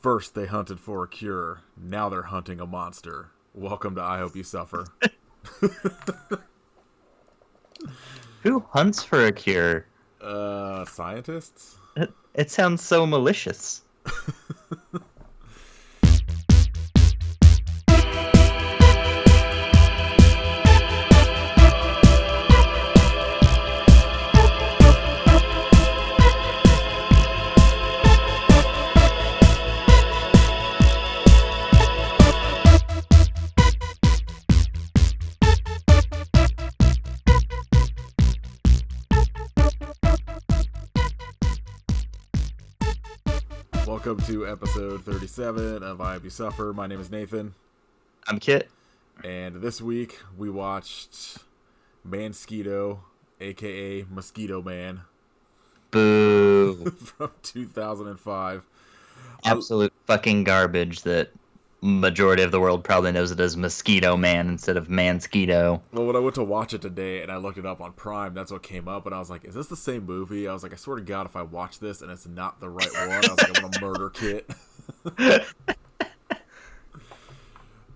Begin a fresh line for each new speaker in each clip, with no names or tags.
First, they hunted for a cure. Now they're hunting a monster. Welcome to I Hope You Suffer.
Who hunts for a cure?
Scientists?
It sounds so malicious.
Welcome to episode 37 of I Hope You Suffer. My name is Nathan.
I'm Kit.
And this week we watched Mansquito, aka Mosquito Man.
Boo.
From 2005.
Absolute fucking garbage that majority of the world probably knows it as Mosquito Man instead of Mansquito.
Well, when I went to watch it today and I looked it up on Prime, that's what came up. And I was like, is this the same movie? I was like, I swear to God, if I watch this and it's not the right one, I was like, I'm going to murder Kit. But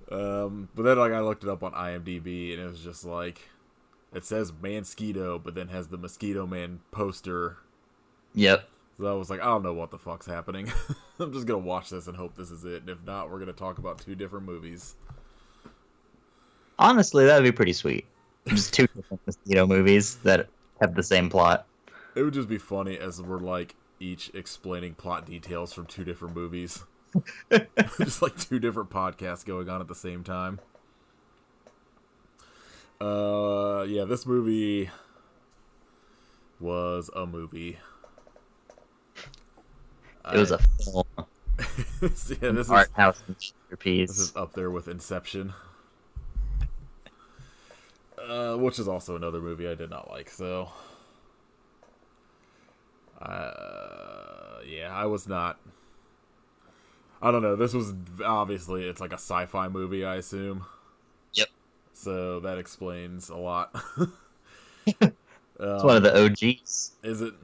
then I looked it up on IMDb and it was just like, it says Mansquito, but then has the Mosquito Man poster.
Yep.
So I was like, I don't know what the fuck's happening. I'm just going to watch this and hope this is it. And if not, we're going to talk about two different movies.
Honestly, that would be pretty sweet. Just two different Mosquito movies that have the same plot.
It would just be funny as we're like each explaining plot details from two different movies. Just like two different podcasts going on at the same time. Yeah, this movie was a movie.
It was a film.
Yeah, this
art house masterpiece.
This is up there with Inception. Which is also another movie I did not like, so yeah, I was not. I don't know. This was obviously it's like a sci-fi movie, I assume.
Yep.
So that explains a lot.
It's one of the OGs.
Is it?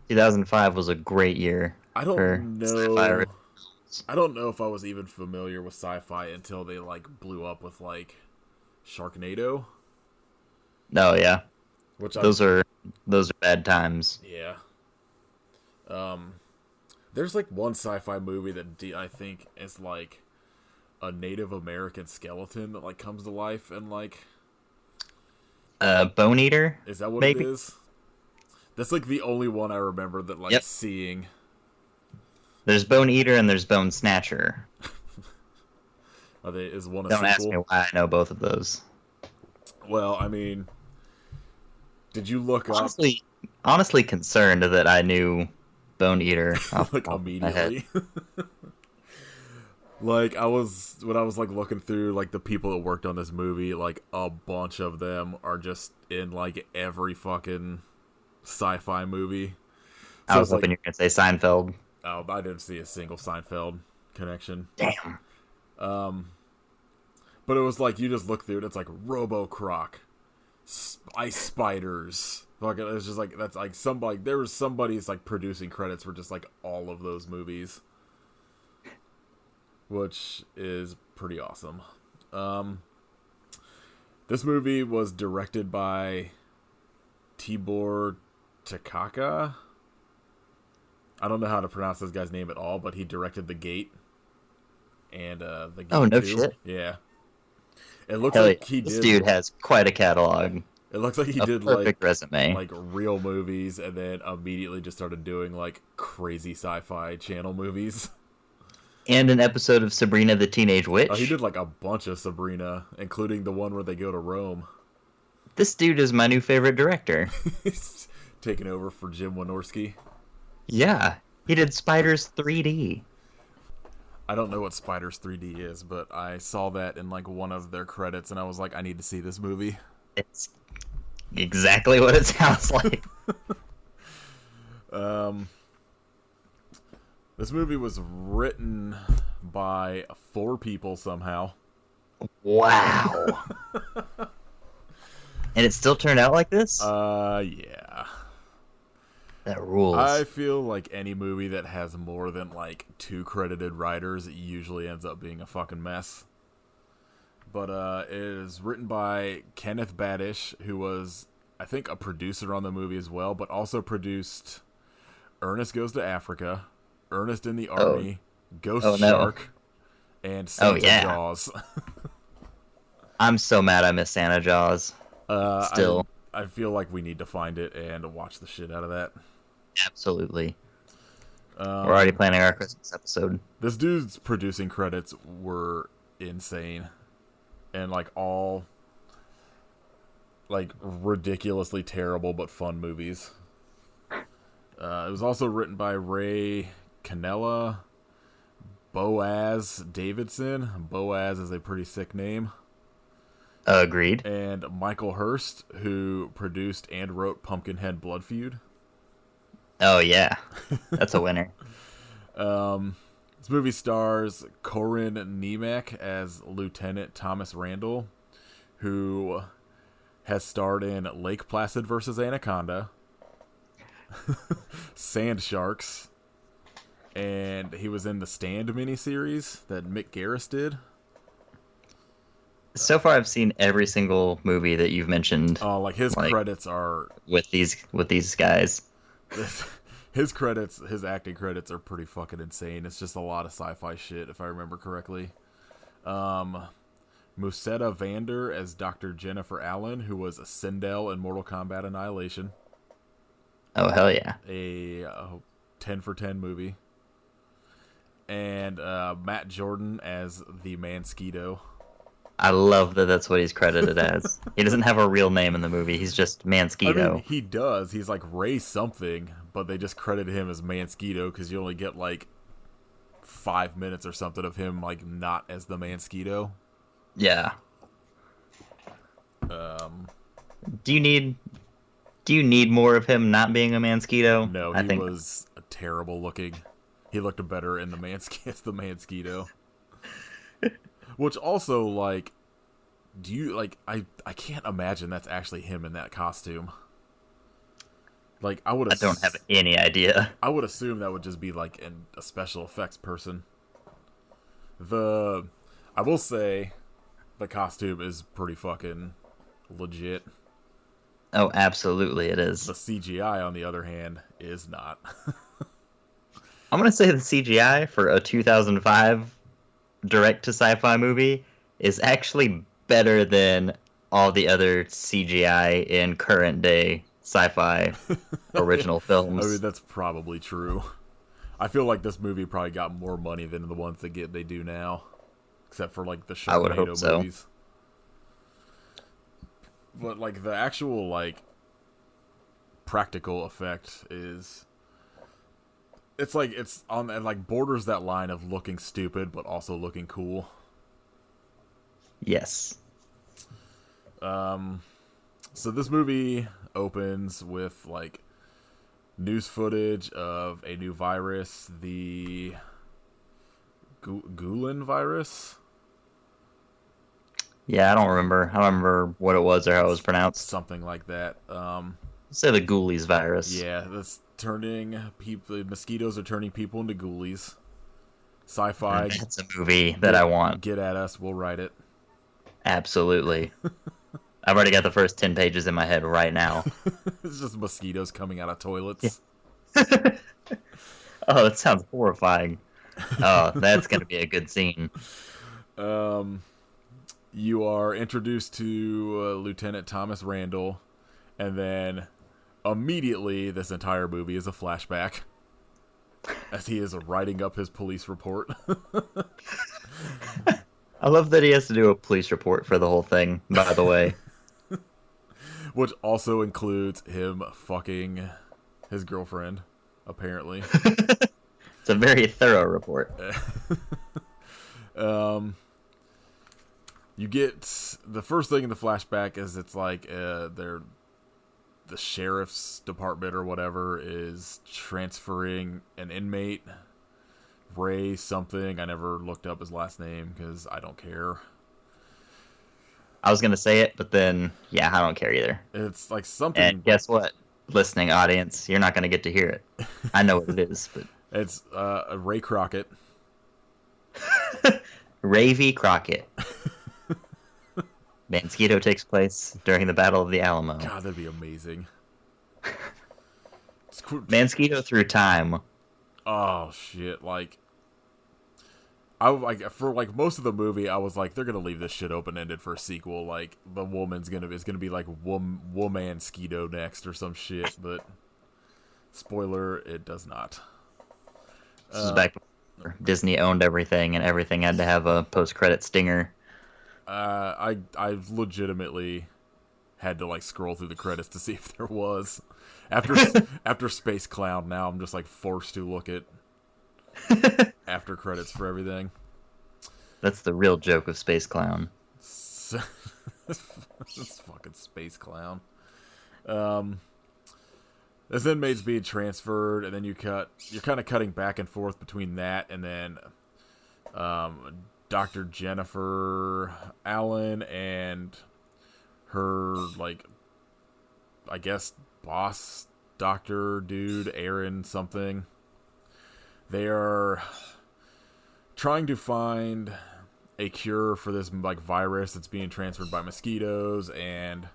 2005 was a great year.
I don't know. I don't know if I was even familiar with sci-fi until they like blew up with like Sharknado.
Oh yeah,
Which
those are bad times.
Yeah. There's like one sci-fi movie that I think is like a Native American skeleton that like comes to life and like
Bone Eater.
Is that what
maybe?
It is? That's like the only one I remember that like seeing.
There's Bone Eater and there's Bone Snatcher.
Is one a
Don't
sequel?
ask me why I know both of those.
Well, I mean, did you look
honestly concerned that I knew Bone Eater
like immediately? Like when I was like looking through like the people that worked on this movie, like a bunch of them are just in like every fucking sci-fi movie. So
I was hoping you were gonna say Seinfeld.
Oh, I didn't see a single Seinfeld connection.
Damn.
But it was like you just look through it. It's like Robo-Croc, ice spiders. Fucking, it's just like that's like somebody. There was somebody's like producing credits for just like all of those movies, which is pretty awesome. This movie was directed by Tibor Takaka. I don't know how to pronounce this guy's name at all, but he directed The Gate and The Gate.
Oh, no
2.
shit.
Yeah. It looks
Hell
like
yeah.
he
This
did.
dude has quite a catalog.
It looks like he
A
did
perfect resume.
like real movies, and then immediately just started doing like crazy sci-fi channel movies.
And an episode of Sabrina the Teenage Witch.
Oh, he did like a bunch of Sabrina, including the one where they go to Rome.
This dude is my new favorite director.
He's taking over for Jim Wynorski.
Yeah, he did Spiders 3D.
I don't know what Spiders 3D is, but I saw that in like one of their credits, and I was like, I need to see this movie.
It's exactly what it sounds like.
This movie was written by 4 people somehow.
Wow. And it still turned out like this?
Yeah.
That
I
rules.
feel like any movie that has more than like 2 credited writers usually ends up being a fucking mess. But it is written by Kenneth Badish, who was, I think, a producer on the movie as well, but also produced Ernest Goes to Africa, Ernest in the
Oh,
Army, Ghost
oh no.
Shark, and
Oh
Santa
yeah.
Jaws.
I'm so mad I miss Santa Jaws.
uh, I
Still,
I feel like we need to find it and watch the shit out of that.
absolutely. We're already
Um,
planning our Christmas episode.
this dude's producing credits were insane, and like all like ridiculously terrible but fun movies. It was also written by Ray Canella, Boaz Davidson. Boaz is a pretty sick name.
Agreed.
And Michael Hurst, who produced and wrote Pumpkinhead Blood Feud.
Oh yeah, that's a winner.
This movie stars Corin Nemec as Lieutenant Thomas Randall, who has starred in Lake Placid versus Anaconda, Sand Sharks, and he was in the Stand miniseries that Mick Garris did.
So far, I've seen every single movie that you've mentioned,
Like his
like
credits are
with these guys.
his acting credits are pretty fucking insane. It's just a lot of sci-fi shit, if I remember correctly. Musetta Vander as Dr. Jennifer Allen, who was Sindel in Mortal Kombat Annihilation,
Oh hell yeah.
a 10 for 10 movie. And Matt Jordan as the Mansquito.
I love that that's what he's credited as. He doesn't have a real name in the movie. He's just
I
Mansquito.
mean, he does. He's like Ray something, but they just credited him as Mansquito because you only get like 5 minutes or something of him like not as the Mansquito.
Yeah.
Um,
Do you need more of him not being a Mansquito?
no,
I
he
think
was terrible looking. He looked better in the as the Mansquito. Which also, like, do you like? I can't imagine that's actually him in that costume. Like,
I don't have any idea.
I would assume that would just be like a special effects person. I will say, the costume is pretty fucking legit.
Oh, absolutely it is.
The CGI, on the other hand, is not.
I'm gonna say the CGI for a 2005 direct to sci-fi movie is actually better than all the other CGI in current day sci-fi original films.
I mean, that's probably true. I feel like this movie probably got more money than the ones they do now, except for like the
I would hope
Sharknado
so.
movies. But like the actual like practical effect is, it's like it's on like borders that line of looking stupid but also looking cool.
Yes.
So this movie opens with like news footage of a new virus, the Gulen virus,
Yeah, I don't remember. I don't remember what it was or how it was pronounced.
something like that.
Say the Ghoulies virus.
Yeah, that's turning people. The mosquitoes are turning people into ghoulies. Sci-fi.
That's a movie that I want.
Get at us. We'll write it.
Absolutely. I've already got the first 10 pages in my head right now.
It's just mosquitoes coming out of toilets.
Oh, that sounds horrifying. Oh, that's going to be a good scene.
You are introduced to Lieutenant Thomas Randall, and then immediately this entire movie is a flashback as he is writing up his police report.
I love that he has to do a police report for the whole thing, by the way.
Which also includes him fucking his girlfriend, apparently.
It's a very thorough report.
You get the first thing in the flashback is it's like the sheriff's department or whatever is transferring an inmate, Ray something. I never looked up his last name because I don't care.
I was going to say it, but then, yeah, I don't care either.
It's like something.
And guess what? listening audience, you're not going to get to hear it. I know what it is, but
It's Ray Crockett.
Ravy Crockett. Mansquito takes place during the Battle of the Alamo.
God, that'd be amazing. It's cool.
Mansquito through time.
Oh shit! Like, I like for like most of the movie, I was like, they're gonna leave this shit open ended for a sequel. Like, the woman's gonna be like Womansquito next or some shit. But spoiler, it does not.
This is back before Disney owned everything, and everything had to have a post-credit stinger.
I legitimately had to like scroll through the credits to see if there was. After Space Clown, now I'm just like forced to look at after credits for everything.
That's the real joke of Space Clown.
This fucking Space Clown. This inmate's being transferred, and then you're kind of cutting back and forth between that and then Dr. Jennifer Allen and her, like, I guess, boss doctor dude, Aaron something. They are trying to find a cure for this, like, virus that's being transferred by mosquitoes, and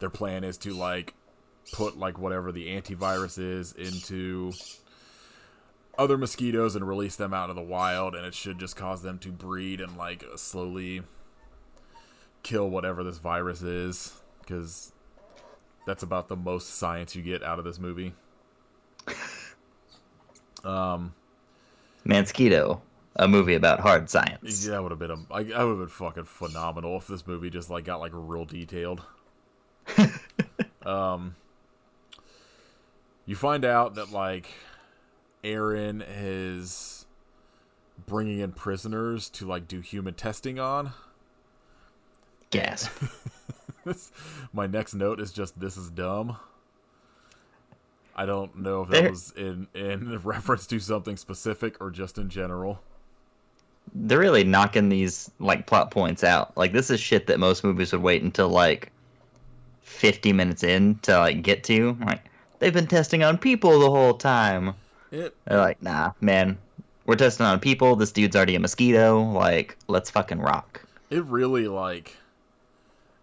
their plan is to, like, put, like, whatever the antivirus is into other mosquitoes and release them out of the wild, and it should just cause them to breed and, like, slowly kill whatever this virus is, because that's about the most science you get out of this movie.
Mansquito, a movie about hard science.
That would have been that would have been fucking phenomenal if this movie just like got like real detailed. You find out that like Aaron is bringing in prisoners to like do human testing on.
Gasp.
My next note is just, this is dumb. I don't know if that was in reference to something specific or just in general.
They're really knocking these like plot points out. Like, this is shit that most movies would wait until like 50 minutes in to like get to. Like, they've been testing on people the whole time. They're like, nah, man, we're testing on people. This dude's already a mosquito. Like, let's fucking rock.
It really, like,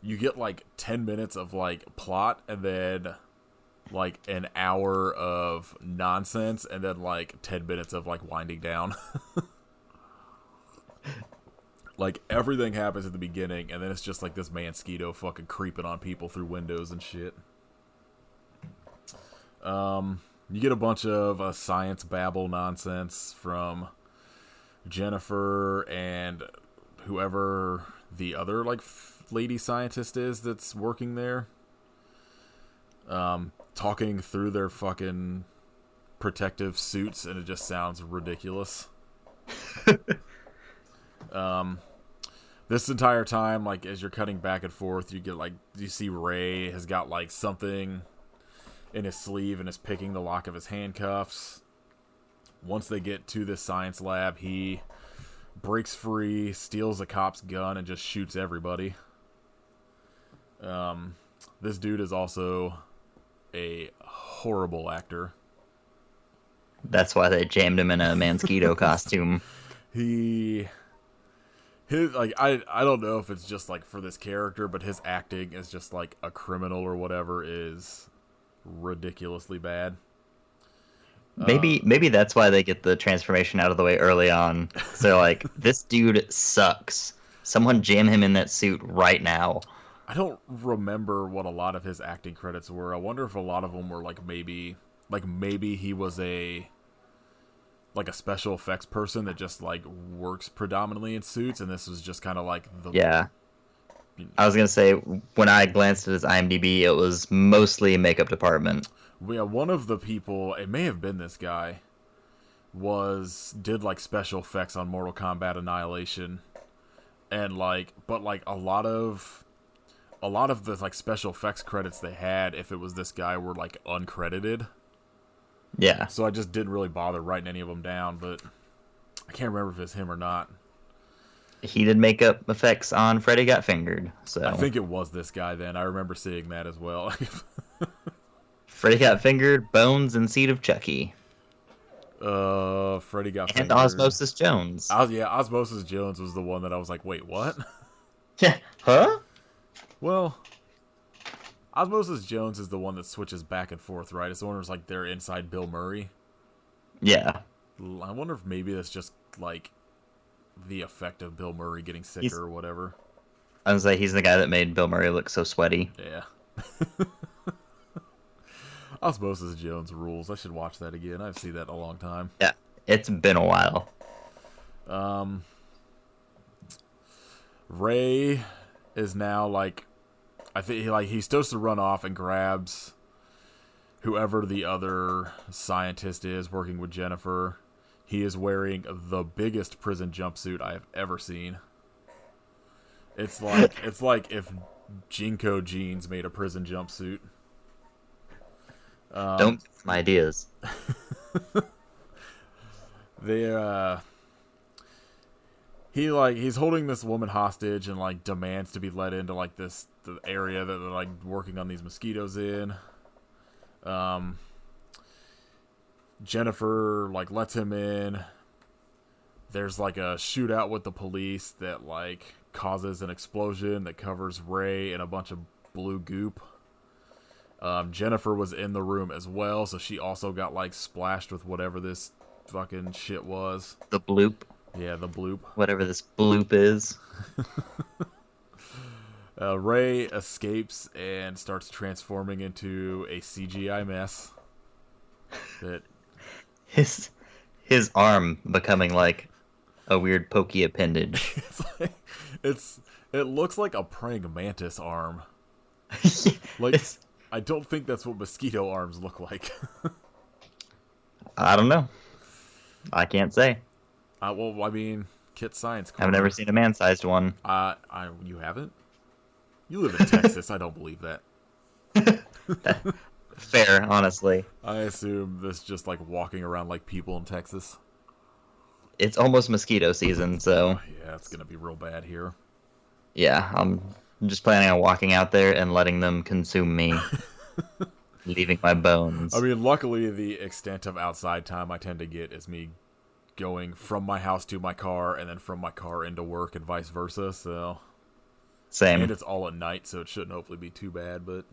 you get like 10 minutes of like plot and then like an hour of nonsense and then like 10 minutes of like winding down. Like, everything happens at the beginning and then it's just like this Mansquito fucking creeping on people through windows and shit. You get a bunch of science babble nonsense from Jennifer and whoever the other like lady scientist is that's working there, talking through their fucking protective suits, and it just sounds ridiculous. This entire time, like, as you're cutting back and forth, you see Ray has got like something in his sleeve and is picking the lock of his handcuffs. Once they get to this science lab, he breaks free, steals a cop's gun, and just shoots everybody. This dude is also a horrible actor.
That's why they jammed him in a Mansquito costume.
I don't know if it's just like for this character, but his acting is just like a criminal or whatever is ridiculously bad.
Maybe that's why they get the transformation out of the way early on. So like, this dude sucks. Someone jam him in that suit right now.
I don't remember what a lot of his acting credits were. I wonder if a lot of them were like maybe he was a special effects person that just like works predominantly in suits, and this was just kind of like the...
Yeah. I was gonna say, when I glanced at his IMDb, it was mostly makeup department.
Yeah, one of the people, it may have been this guy, did like special effects on Mortal Kombat Annihilation, and but a lot of the like special effects credits they had, if it was this guy, were like uncredited.
Yeah.
So I just didn't really bother writing any of them down, but I can't remember if it's him or not.
He did makeup effects on Freddy Got Fingered, so...
I think it was this guy then. I remember seeing that as well.
Freddy Got Fingered, Bones, and Seed of Chucky.
Freddy Got
And
Fingered.
Osmosis Jones.
Yeah, Osmosis Jones was the one that I was like, wait, what?
Yeah. Huh?
Well, Osmosis Jones is the one that switches back and forth, right? It's the one who's like they're inside Bill Murray.
Yeah.
I wonder if maybe that's just like the effect of Bill Murray getting sicker or whatever.
I was like, he's the guy that made Bill Murray look so sweaty.
Yeah. Osmosis Jones rules. I should watch that again. I've seen that in a long time.
Yeah. It's been a while.
Ray is now like, I think he's supposed to run off and grabs whoever the other scientist is working with Jennifer. He is wearing the biggest prison jumpsuit I have ever seen. It's like if Jinko Jeans made a prison jumpsuit.
Don't give some ideas.
He's holding this woman hostage and like demands to be let into like the area that they're like working on these mosquitoes in. Jennifer like lets him in. There's like a shootout with the police that like causes an explosion that covers Ray in a bunch of blue goop. Jennifer was in the room as well, so she also got like splashed with whatever this fucking shit was.
The bloop.
Yeah, the bloop.
Whatever this bloop is.
Ray escapes and starts transforming into a CGI mess. That
his arm becoming like a weird pokey appendage.
It looks like a praying mantis arm. Like I don't think that's what mosquito arms look like.
I don't know. I can't say.
Well, I mean, Kit Science Corner.
I've never seen a man-sized one.
You haven't? You live in Texas. I don't believe that.
Fair, honestly.
I assume this just like walking around like people in Texas.
It's almost mosquito season, so
yeah, it's gonna be real bad here.
Yeah, I'm just planning on walking out there and letting them consume me, leaving my bones.
I mean, luckily, the extent of outside time I tend to get is me going from my house to my car and then from my car into work and vice versa. So
same.
And it's all at night, so it shouldn't hopefully be too bad. But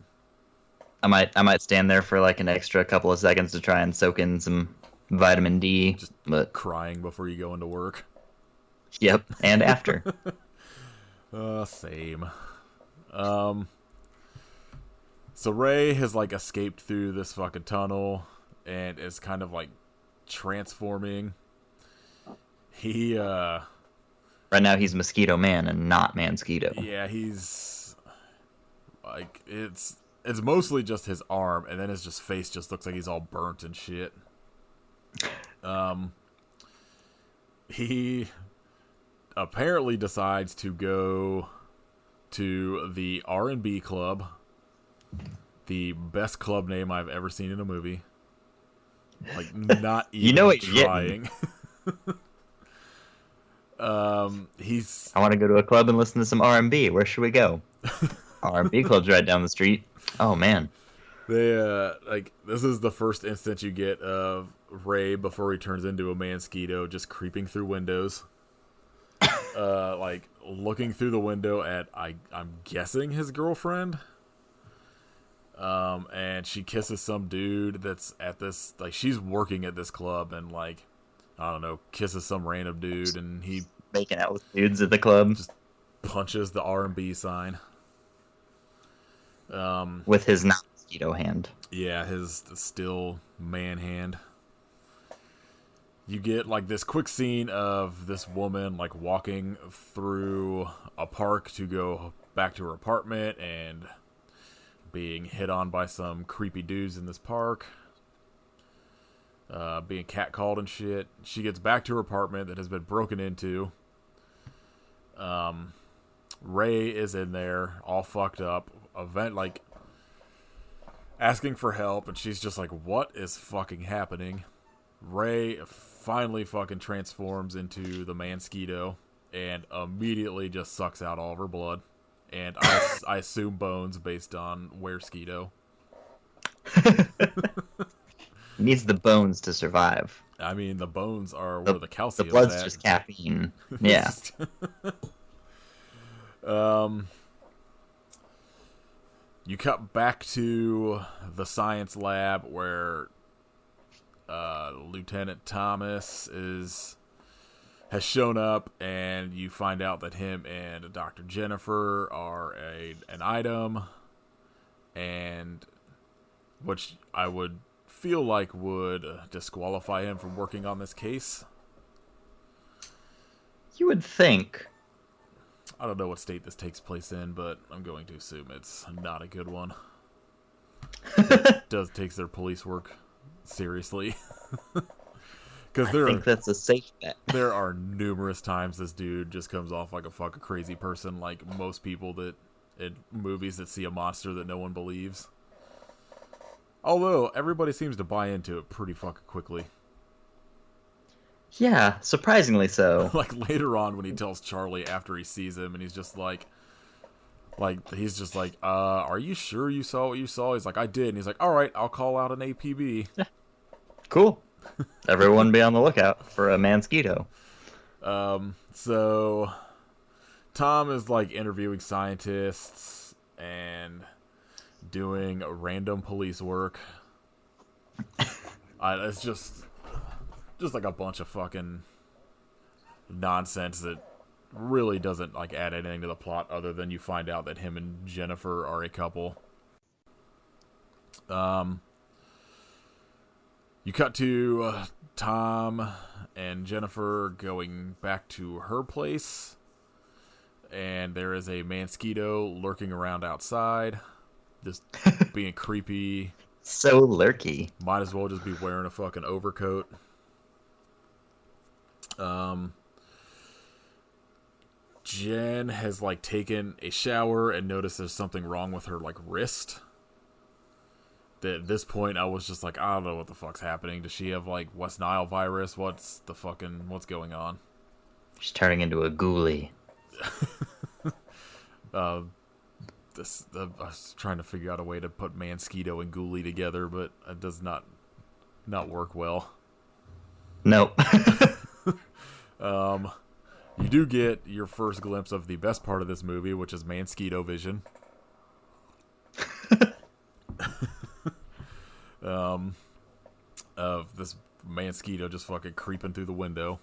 I might stand there for like an extra couple of seconds to try and soak in some vitamin D.
Just
but
crying before you go into work.
Yep, and after.
Same. So Ray has like escaped through this fucking tunnel and is kind of like transforming. He
right now he's Mosquito Man and not Mansquito.
Yeah, he's like it's mostly just his arm, and then his just face just looks like he's all burnt and shit. He apparently decides to go to the R&B club, the best club name I've ever seen in a movie. Like, not even
you know what
trying.
I want to go to a club and listen to some R&B. Where should we go? R&B club's right down the street. Oh man.
They this is the first instance you get of Ray before he turns into a Mansquito just creeping through windows. Like looking through the window at I'm guessing his girlfriend. And she kisses some dude that's at this, like, she's working at this club and like, I don't know, kisses some random dude, and he
making out with dudes at the club.
Just punches the R&B sign.
With his not mosquito hand.
Yeah, his still man hand. You get like this quick scene of this woman like walking through a park to go back to her apartment and being hit on by some creepy dudes in this park. Being catcalled and shit. She gets back to her apartment that has been broken into. Ray is in there, all fucked up. Like asking for help, and she's just like, "What is fucking happening?" Ray finally fucking transforms into the Mansquito and immediately just sucks out all of her blood. And I assume bones based on where Skeeto.
He needs the bones to survive.
I mean, the bones are
The,
where the
the
calcium's
blood's
at.
just caffeine. Yeah.
You cut back to the science lab where Lieutenant Thomas has shown up, and you find out that him and Dr. Jennifer are an item, and which I would feel like would disqualify him from working on this case.
You would think.
I don't know what state this takes place in, but I'm going to assume it's not a good one. It does takes their police work seriously. Because
I think that's a safe bet.
there are numerous times this dude just comes off like a fucking crazy person, like most people that in movies that see a monster that no one believes. Although everybody seems to buy into it pretty fucking quickly.
Yeah, surprisingly so.
Like later on when he tells Charlie after he sees him, and he's just like he's just like, are you sure you saw what you saw? He's like, I did. And he's like, all right, I'll call out an APB.
Cool. Everyone be on the lookout for a Mansquito.
So Tom is like interviewing scientists and doing random police work. It's just like a bunch of fucking nonsense that really doesn't like add anything to the plot other than you find out that him and Jennifer are a couple. You cut to Tom and Jennifer going back to her place, and there is a Mansquito lurking around outside, just being creepy.
So lurky.
Might as well just be wearing a fucking overcoat. Jen has like taken a shower and noticed there's something wrong with her like wrist. At this point, I was just like, I don't know what the fuck's happening. Does she have like West Nile virus? What's going on?
She's turning into a ghoulie.
I was trying to figure out a way to put Mansquito and Ghoulie together, but it does not work well.
Nope.
You do get your first glimpse of the best part of this movie, which is Mansquito vision. Of this Mansquito just fucking creeping through the window.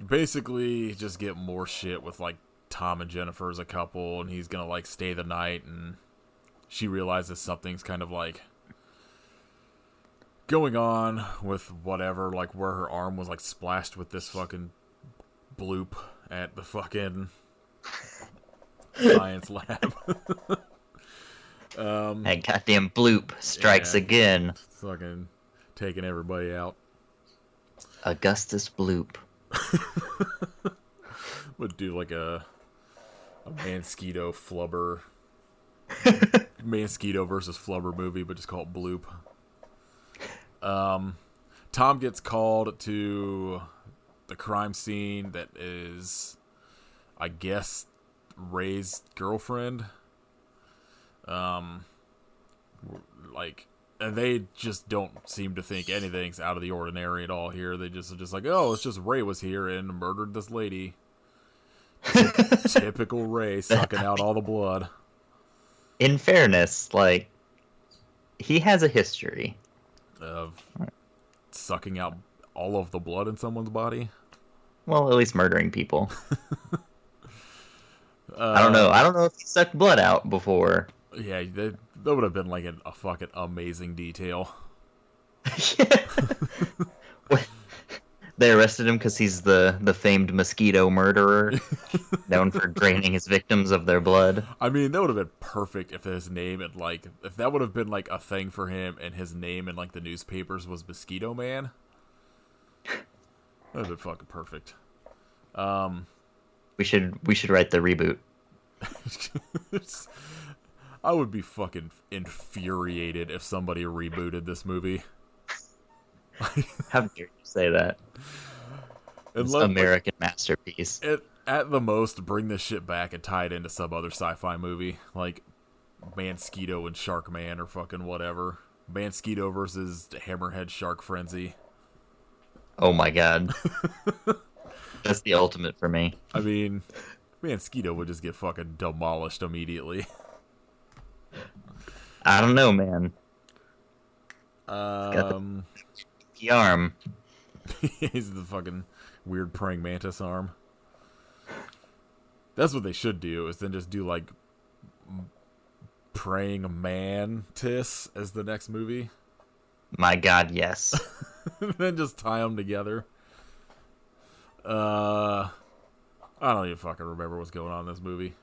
Basically just get more shit with like Tom and Jennifer as a couple, and he's gonna like stay the night, and she realizes something's kind of like going on with whatever, like where her arm was like splashed with this fucking bloop at the fucking science lab.
That goddamn bloop strikes again.
Fucking taking everybody out.
Augustus Bloop.
Would do like a Mansquito flubber. Mansquito versus flubber movie, but just call it Bloop. Tom gets called to the crime scene that is, I guess, Ray's girlfriend. And they just don't seem to think anything's out of the ordinary at all here. They just like, oh, it's just Ray was here and murdered this lady. Typical Ray sucking out all the blood.
In fairness, like, he has a history
Of sucking out all of the blood in someone's body.
Well, at least murdering people. I don't know. I don't know if he sucked blood out before.
Yeah, that would have been like a fucking amazing detail.
They arrested him because he's the famed mosquito murderer, known for draining his victims of their blood.
I mean, that would have been perfect if his name and like if that would have been like a thing for him, and his name in like the newspapers was Mosquito Man. That would have been fucking perfect.
We should write the reboot.
I would be fucking infuriated if somebody rebooted this movie.
How dare you say that? It's an American masterpiece.
At the most, bring this shit back and tie it into some other sci-fi movie. Like, Mansquito and Sharkman or fucking whatever. Mansquito versus Hammerhead Shark Frenzy.
Oh my god. That's the ultimate for me.
I mean, Mansquito would just get fucking demolished immediately.
I don't know, man. Got the arm.
He's the fucking weird praying mantis arm. That's what they should do, is then just do like praying mantis as the next movie.
My god, yes.
Then just tie them together. I don't even fucking remember what's going on in this movie.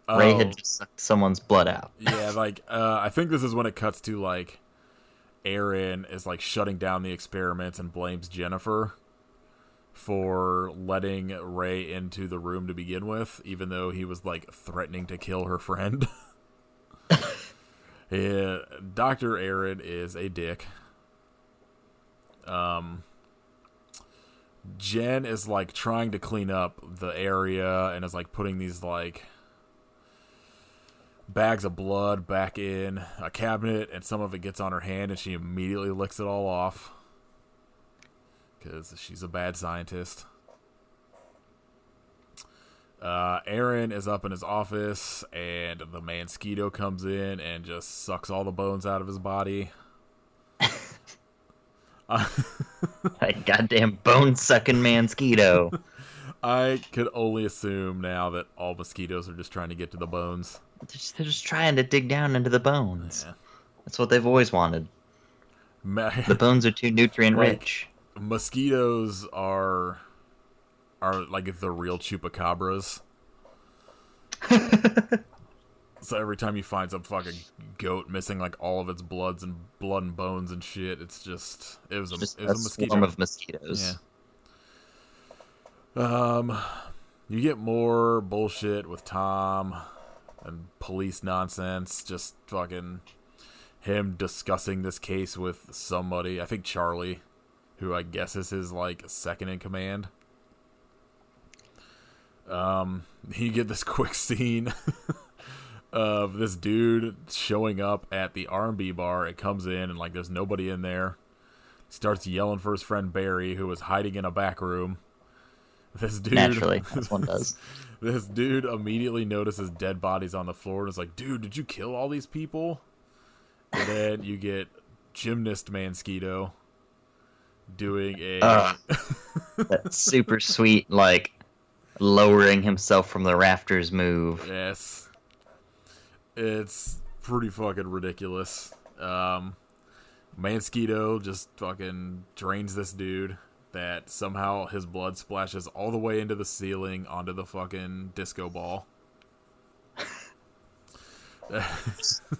Ray had just sucked someone's blood out.
Yeah, like, I think this is when it cuts to, like, Aaron is, like, shutting down the experiments and blames Jennifer for letting Ray into the room to begin with, even though he was, like, threatening to kill her friend. Yeah, Dr. Aaron is a dick. Jen is, like, trying to clean up the area and is, like, putting these, like, bags of blood back in a cabinet, and some of it gets on her hand and she immediately licks it all off because she's a bad scientist. Aaron is up in his office and the Mansquito comes in and just sucks all the bones out of his body.
That goddamn bone-sucking Mansquito.
I could only assume now that all mosquitoes are just trying to get to the bones.
They're just trying to dig down into the bones.
Yeah.
That's what they've always wanted. The bones are too nutrient rich.
Mosquitoes are like the real chupacabras. So every time you find some fucking goat missing like all of its blood and bones and shit, it was a mosquito.
Swarm of mosquitoes.
Yeah. You get more bullshit with Tom and police nonsense. Just fucking him discussing this case with somebody. I think Charlie, who I guess is his like second in command. You get this quick scene of this dude showing up at the R&B bar. It comes in and like there's nobody in there. Starts yelling for his friend Barry, who was hiding in a back room. This dude,
naturally, as one does.
This dude immediately notices dead bodies on the floor and is like, "Dude, did you kill all these people?" And then you get gymnast Mansquito doing a
that super sweet like lowering himself from the rafters move.
Yes. It's pretty fucking ridiculous. Mansquito just fucking drains this dude that somehow his blood splashes all the way into the ceiling onto the fucking disco ball.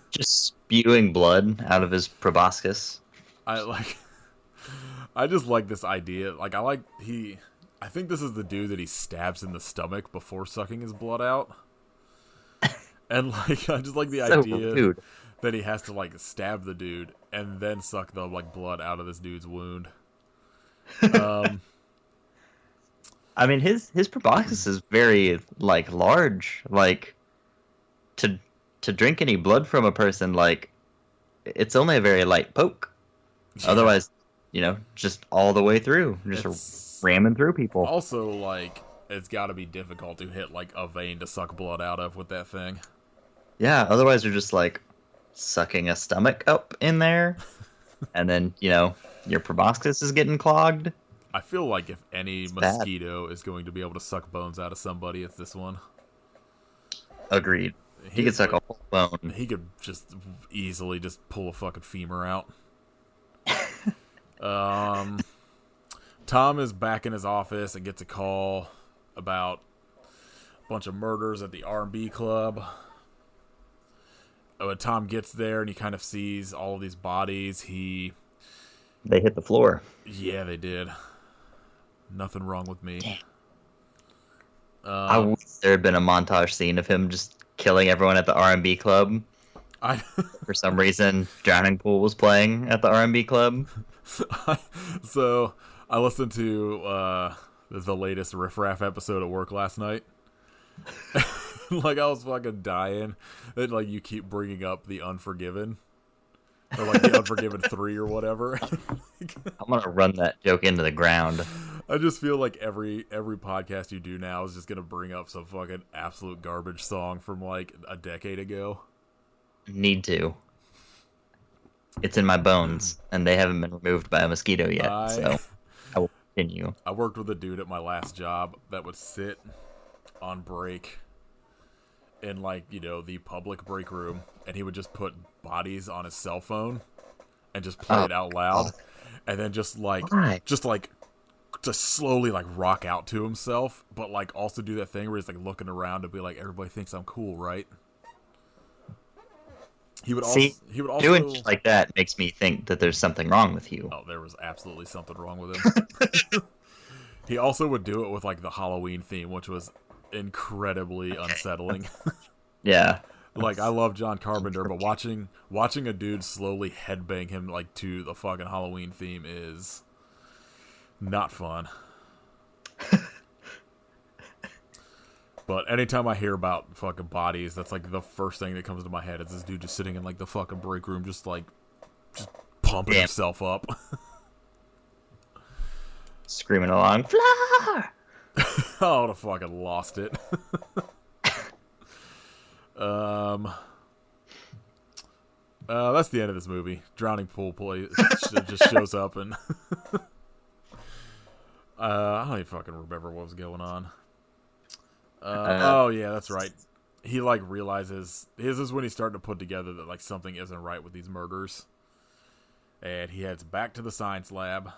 Just spewing blood out of his proboscis.
I just like this idea. Like I think this is the dude that he stabs in the stomach before sucking his blood out. And like I just like the idea that he has to like stab the dude and then suck the like blood out of this dude's wound.
I mean his proboscis is very like large. Like to drink any blood from a person, like it's only a very light poke. Yeah. Otherwise, just all the way through. Just ramming through people.
Also, like, it's got to be difficult to hit, like, a vein to suck blood out of with that thing.
Yeah, otherwise you're just, like, sucking a stomach up in there, and then, your proboscis is getting clogged.
I feel like if any mosquito is going to be able to suck bones out of somebody, it's this one.
Agreed. He could suck a whole bone.
He could just easily just pull a fucking femur out. Tom is back in his office and gets a call about a bunch of murders at the R&B club. When Tom gets there and he kind of sees all of these bodies, they
hit the floor.
Yeah, they did. Nothing wrong with me.
I wish there had been a montage scene of him just killing everyone at the R&B club. For some reason, Drowning Pool was playing at the R&B club.
So I listened to the latest Riff Raff episode at work last night. Like, I was fucking dying. And, like, you keep bringing up The Unforgiven. Or, like, The Unforgiven 3 or whatever.
I'm gonna run that joke into the ground.
I just feel like every podcast you do now is just gonna bring up some fucking absolute garbage song from, like, a decade ago.
Need to. It's in my bones, and they haven't been removed by a mosquito yet, so I will continue.
I worked with a dude at my last job that would sit on break in, like, you know, the public break room, and he would just put Bodies on his cell phone and just play it out loud, and then just slowly, like, rock out to himself, but, like, also do that thing where he's, like, looking around to be like, everybody thinks I'm cool, right? He would also
doing shit like that makes me think that there's something wrong with you.
Oh, there was absolutely something wrong with him. He also would do it with, like, the Halloween theme, which was incredibly unsettling.
Yeah.
Like, I love John Carpenter, but watching a dude slowly headbang him, like, to the fucking Halloween theme is not fun. But anytime I hear about fucking Bodies, that's, like, the first thing that comes to my head is this dude just sitting in, like, the fucking break room, just pumping himself up.
Screaming along, Flour!
I would have fucking lost it. That's the end of this movie. Drowning pool just shows up and I don't even fucking remember what was going on. Oh yeah, that's right. He, like, realizes this is when he's starting to put together that, like, something isn't right with these murders, and he heads back to the science lab.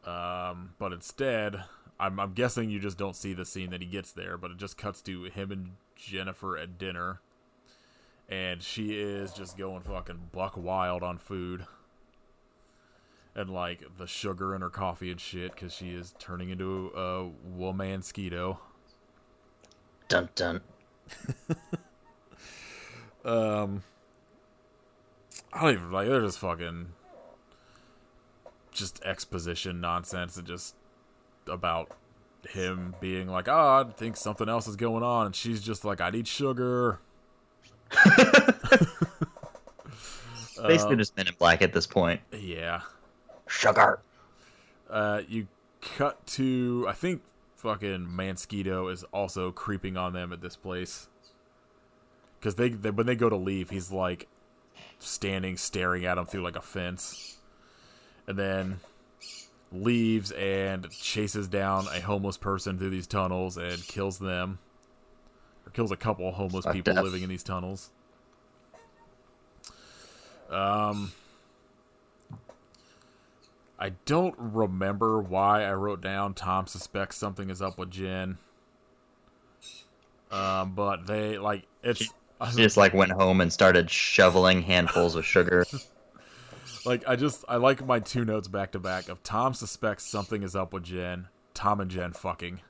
But instead, I'm guessing you just don't see the scene that he gets there, but it just cuts to him and Jennifer at dinner, and she is just going fucking buck wild on food. And, like, the sugar in her coffee and shit, because she is turning into a Mansquito.
Dun dun.
I don't even, like, they're just fucking just exposition nonsense and just about him being like, I think something else is going on, and she's just like, I need sugar.
Basically just Men in Black at this point.
Yeah.
Sugar.
You cut to, I think fucking Mansquito is also creeping on them at this place. Because they when they go to leave, he's, like, staring at them through, like, a fence. And then leaves and chases down a homeless person through these tunnels and kills them. Or kills a couple of homeless people living in these tunnels. I don't remember why I wrote down Tom suspects something is up with Jen. But they, like, it's...
She just, like, went home and started shoveling handfuls of sugar.
Like, I like my two notes back to back of Tom suspects something is up with Jen, Tom and Jen fucking.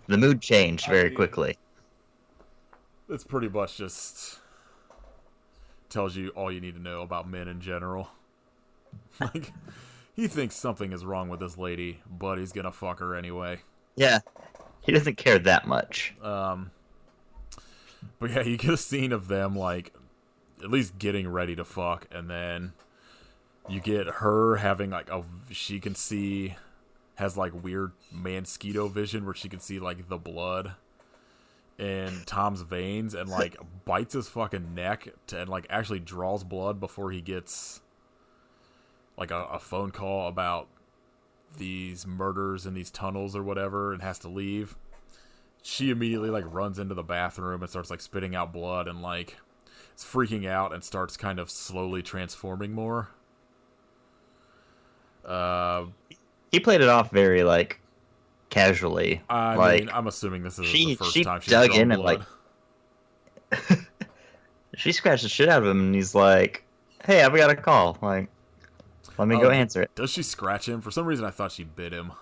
The mood changed very quickly.
It's pretty much just tells you all you need to know about men in general. Like, he thinks something is wrong with this lady, but he's gonna fuck her anyway.
Yeah, he doesn't care that much.
But yeah, you get a scene of them, like, at least getting ready to fuck, and then you get her having, like, she can see, has, like, weird Mansquito vision where she can see, like, the blood in Tom's veins, and, like, bites his fucking neck and, like, actually draws blood before he gets, like, a phone call about these murders in these tunnels or whatever, and has to leave. She immediately, like, runs into the bathroom and starts, like, spitting out blood and, like, is freaking out and starts kind of slowly transforming more.
He played it off very, like, casually.
I mean, I'm assuming this is the first time she's
dug
drawn
in
blood.
And, like, she scratched the shit out of him, and he's like, hey, I've got a call. Like, let me go answer it.
Does she scratch him? For some reason, I thought she bit him.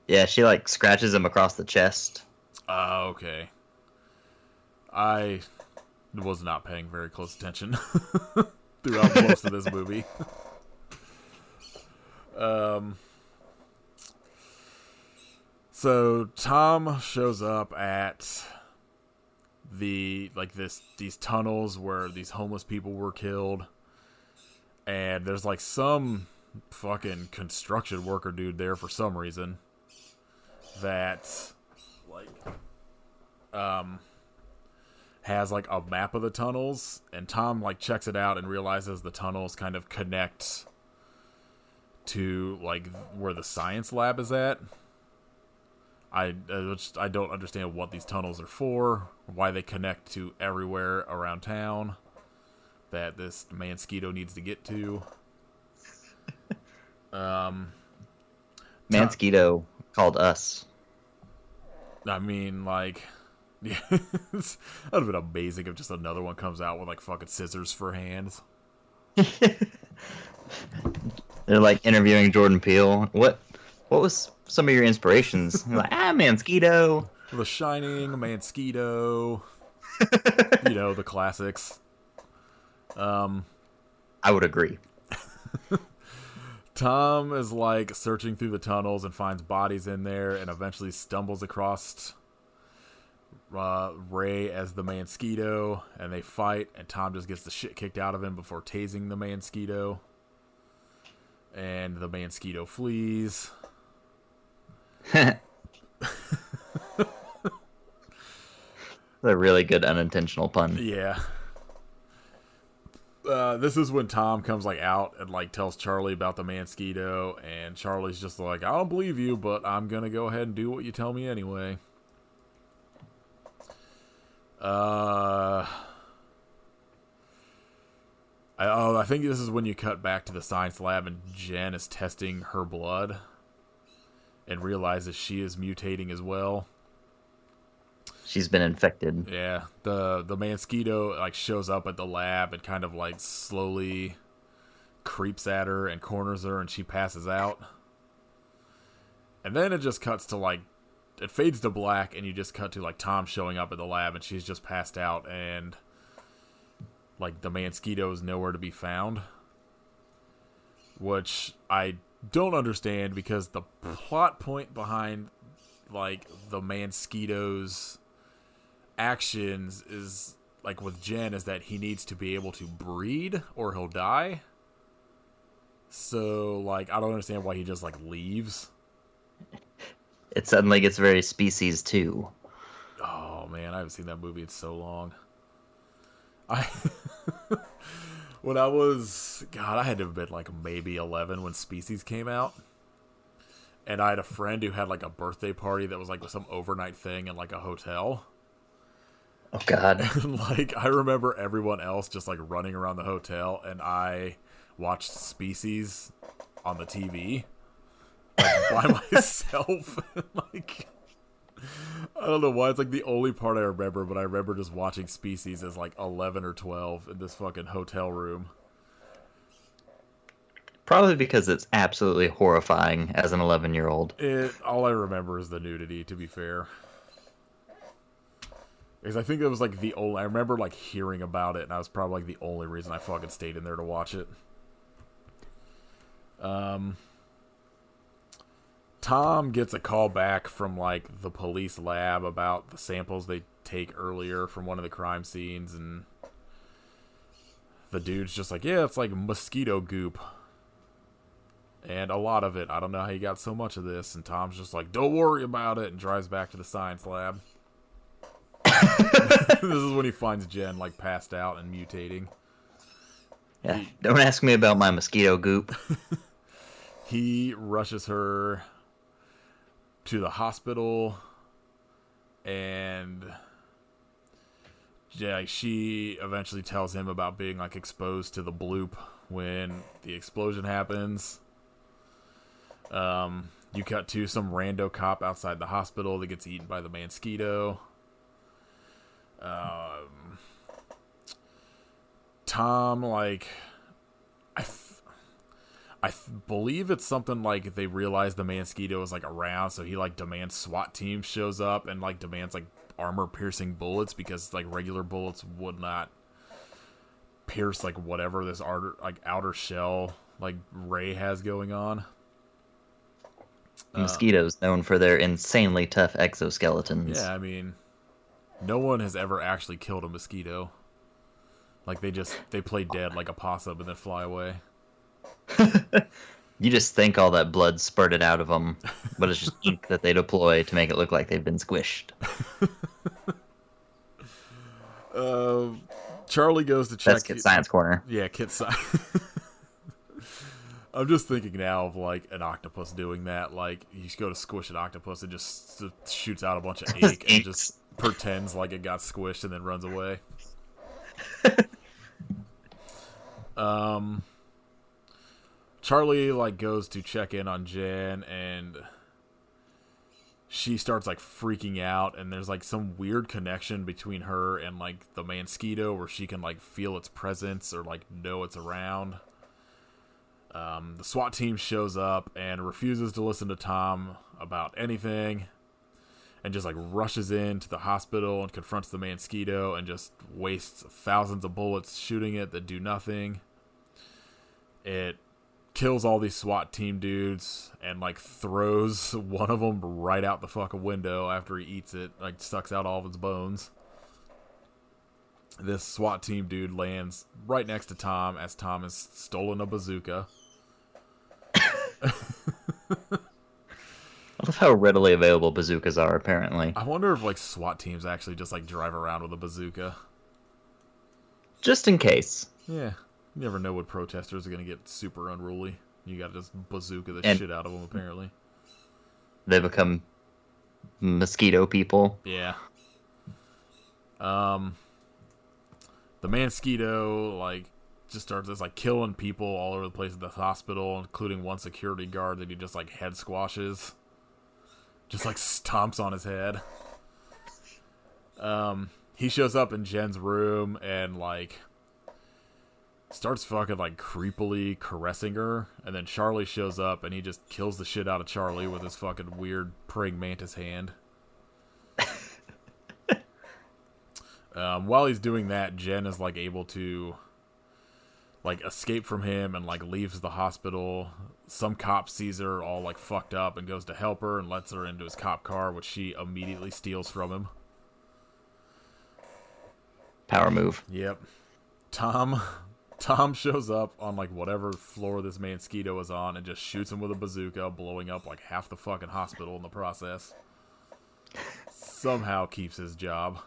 Yeah, she, like, scratches him across the chest.
Okay. I was not paying very close attention throughout most of this movie. So Tom shows up at these tunnels where these homeless people were killed, and there's like some fucking construction worker dude there for some reason that like has like a map of the tunnels, and Tom like checks it out and realizes the tunnels kind of connect to like where the science lab is at. I don't understand what these tunnels are for, why they connect to everywhere around town that this Mansquito needs to get to.
Mansquito called us.
I mean, like, yeah, that would have been amazing if just another one comes out with like fucking scissors for hands.
They're like interviewing Jordan Peele. What was some of your inspirations? They're like, Mansquito.
The Shining, Mansquito, the classics.
I would agree.
Tom is like searching through the tunnels and finds bodies in there, and eventually stumbles across Ray as the Mansquito, and they fight, and Tom just gets the shit kicked out of him before tasing the Mansquito, and the Mansquito flees.
A really good unintentional pun.
Yeah. This is when Tom comes like out and like tells Charlie about the Mansquito, and Charlie's just like, I don't believe you, but I'm gonna go ahead and do what you tell me anyway. I think this is when you cut back to the science lab and Jen is testing her blood and realizes she is mutating as well.
She's been infected.
Yeah, the Mansquito like shows up at the lab and kind of like slowly creeps at her and corners her, and she passes out. And then it just cuts to like, it fades to black, and you just cut to like Tom showing up at the lab, and she's just passed out, and like the Mansquito is nowhere to be found, which I don't understand, because the plot point behind like the Mansquito's actions is like with Jen is that he needs to be able to breed or he'll die. So like I don't understand why he just like leaves.
It suddenly gets very Species 2.
Oh man, I haven't seen that movie in so long. When I was, God, I had to have been like maybe 11 when Species came out. And I had a friend who had like a birthday party that was like some overnight thing in like a hotel.
Oh God.
And like I remember everyone else just like running around the hotel, and I watched Species on the TV like, by myself. Like I don't know why, it's like the only part I remember, but I remember just watching Species as like 11 or 12 in this fucking hotel room.
Probably because it's absolutely horrifying as an 11-year-old.
All I remember is the nudity, to be fair. Because I think it was like the only, I remember like hearing about it, and that was probably like the only reason I fucking stayed in there to watch it. Tom gets a call back from like the police lab about the samples they take earlier from one of the crime scenes, and the dude's just like, yeah, it's like mosquito goop. And a lot of it. I don't know how you got so much of this. And Tom's just like, don't worry about it, and drives back to the science lab. This is when he finds Jen like passed out and mutating.
Yeah, don't ask me about my mosquito goop.
He rushes her to the hospital, and yeah, she eventually tells him about being like exposed to the bloop when the explosion happens. You cut to some rando cop outside the hospital that gets eaten by the Mansquito. Tom, like, I believe it's something like they realize the Mansquito is like around, so he like demands SWAT team shows up and like demands like armor-piercing bullets, because like regular bullets would not pierce like whatever this outer shell like Ray has going on.
Mosquitoes known for their insanely tough exoskeletons.
Yeah, I mean, no one has ever actually killed a mosquito. Like they play dead like a possum and then fly away.
You just think all that blood spurted out of them, but it's just ink that they deploy to make it look like they've been squished.
Charlie goes to check.
That's Kid Science Corner.
Yeah, Kit Science. I'm just thinking now of like an octopus doing that. Like you just go to squish an octopus, it just shoots out a bunch of ink and just pretends like it got squished and then runs away. Charlie like goes to check in on Jen and she starts like freaking out and there's like some weird connection between her and like the Mansquito where she can like feel its presence or like know it's around. The SWAT team shows up and refuses to listen to Tom about anything and just like rushes into the hospital and confronts the Mansquito and just wastes thousands of bullets shooting it that do nothing. It kills all these SWAT team dudes and like throws one of them right out the fucking window after he eats it, like sucks out all of its bones. This SWAT team dude lands right next to Tom as Tom has stolen a bazooka.
I love how readily available bazookas are, apparently.
I wonder if like SWAT teams actually just like drive around with a bazooka.
Just in case.
Yeah. You never know when protesters are going to get super unruly. You got to just bazooka the shit out of them, apparently.
They become mosquito people.
Yeah. The Mansquito, like, just starts just, like, killing people all over the place at the hospital, including one security guard that he just, like, head squashes. Just, like, stomps on his head. He shows up in Jen's room and, like, starts fucking, like, creepily caressing her. And then Charlie shows up and he just kills the shit out of Charlie with his fucking weird praying mantis hand. While he's doing that, Jen is, like, able to, like, escape from him and, like, leaves the hospital. Some cop sees her all, like, fucked up and goes to help her and lets her into his cop car, which she immediately steals from him.
Power move.
Yep. Tom shows up on, like, whatever floor this Mansquito is on and just shoots him with a bazooka, blowing up, like, half the fucking hospital in the process. Somehow keeps his job.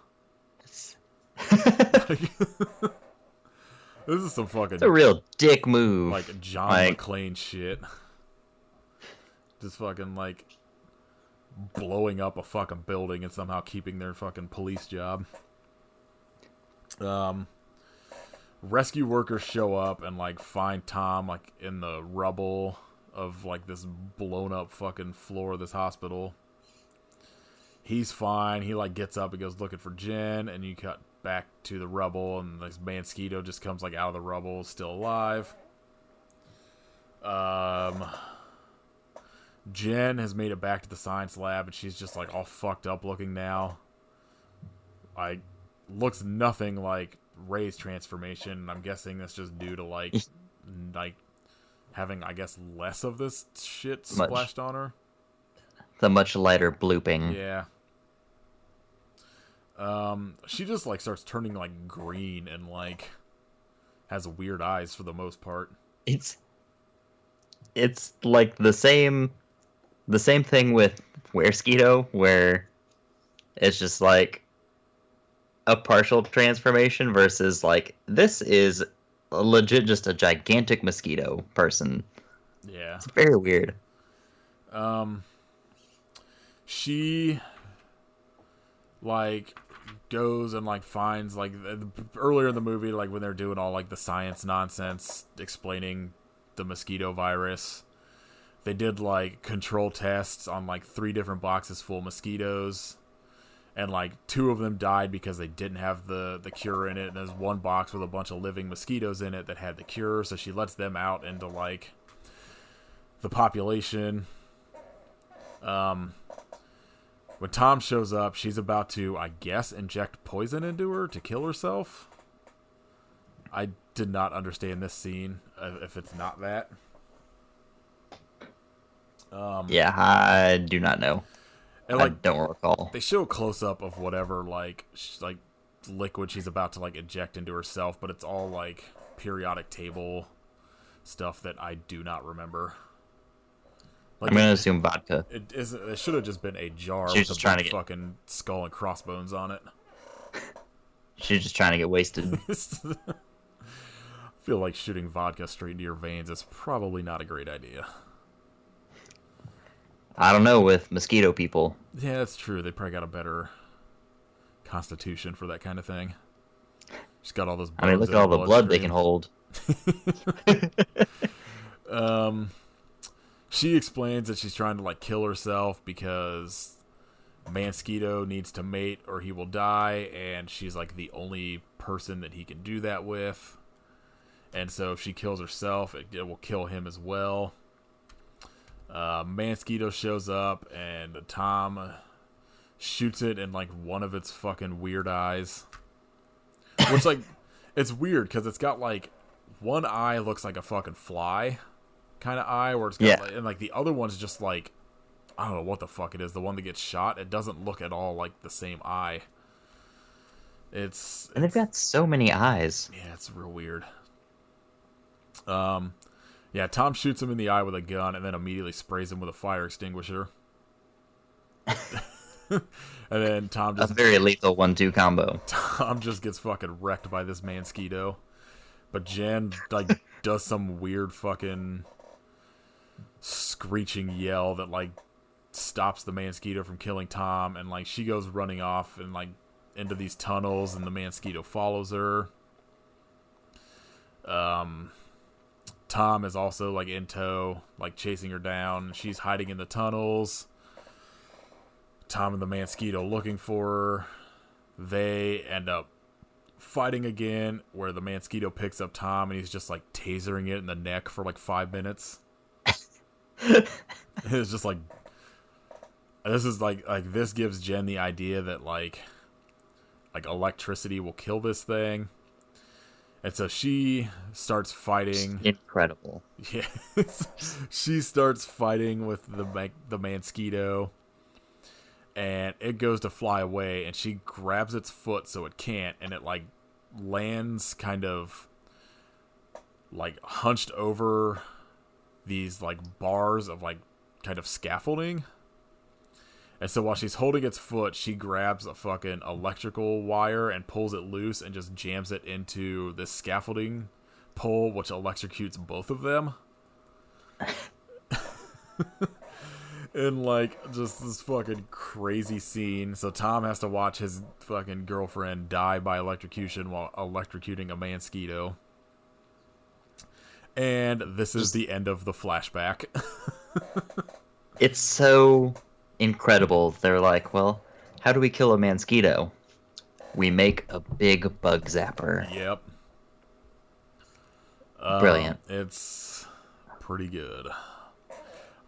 Like, this is some fucking...
It's a real dick move.
Like, John McClane shit. Just fucking, like, blowing up a fucking building and somehow keeping their fucking police job. Rescue workers show up and, like, find Tom, like, in the rubble of, like, this blown up fucking floor of this hospital. He's fine. He, like, gets up and goes looking for Jen, and you cut back to the rubble, and this Mansquito just comes, like, out of the rubble, still alive. Jen has made it back to the science lab, and she's just, like, all fucked up looking now. Like, looks nothing like Ray's transformation. I'm guessing that's just due to, like having, I guess, less of this shit splashed on her.
The much lighter blooping.
Yeah. She just, like, starts turning, like, green and, like, has weird eyes for the most part.
It's like the same thing with Mansquito, where it's just, like, a partial transformation versus, like, this is legit just a gigantic mosquito person.
Yeah.
It's very weird.
She, like, goes and, like, finds, like, earlier in the movie, like, when they're doing all, like, the science nonsense explaining the mosquito virus, they did, like, control tests on, like, 3 different boxes full of mosquitoes. And, like, 2 of them died because they didn't have the cure in it. And there's 1 box with a bunch of living mosquitoes in it that had the cure. So she lets them out into, like, the population. When Tom shows up, she's about to, I guess, inject poison into her to kill herself. I did not understand this scene, if it's not that.
Yeah, I do not know.
And
I
like
don't recall.
they show a close up of whatever like liquid she's about to like eject into herself, but it's all like periodic table stuff that I do not remember.
I'm
Like
gonna assume vodka.
it should have just been a jar
She's
with a
just trying
big
to get.
fucking skull and crossbones on it.
She's just trying to get wasted.
I feel like shooting vodka straight into your veins is probably not a great idea.
I don't know with mosquito people.
Yeah, that's true. They probably got a better constitution for that kind of thing. She's got all those
I mean,
bones
look
in
at
her
all the blood they
bloodstream.
can hold.
She explains that she's trying to like kill herself because Mansquito needs to mate or he will die, and she's like the only person that he can do that with. And so if she kills herself, it will kill him as well. Mansquito shows up, and Tom shoots it in like one of its fucking weird eyes. Which like, it's weird because it's got like one eye looks like a fucking fly kind of eye, where it's got like, and like the other one's just like, I don't know what the fuck it is. The one that gets shot, it doesn't look at all like the same eye.
And they've got so many eyes.
Yeah, it's real weird. Yeah, Tom shoots him in the eye with a gun and then immediately sprays him with a fire extinguisher. And then Tom
A
just
very lethal 1-2 combo.
Tom just gets fucking wrecked by this Mansquito. But Jen like does some weird fucking screeching yell that like stops the Mansquito from killing Tom, and like she goes running off and like into these tunnels, and the Mansquito follows her. Tom is also like in tow, like chasing her down. She's hiding in the tunnels. Tom and the Mansquito looking for her. They end up fighting again, where the Mansquito picks up Tom and he's just like tasering it in the neck for like 5 minutes. It's just like, this is like this gives Jen the idea that like electricity will kill this thing. And so she starts fighting.
Incredible.
Yeah. She starts fighting with the Mansquito, and it goes to fly away, and she grabs its foot so it can't, and it like lands kind of like hunched over these like bars of like kind of scaffolding. And so while she's holding its foot, she grabs a fucking electrical wire and pulls it loose and just jams it into this scaffolding pole, which electrocutes both of them. And like just this fucking crazy scene. So Tom has to watch his fucking girlfriend die by electrocution while electrocuting a Mansquito. And this is the end of the flashback.
It's so incredible. They're like, well, how do we kill a Mansquito? We make a big bug zapper.
Yep.
Brilliant.
It's pretty good.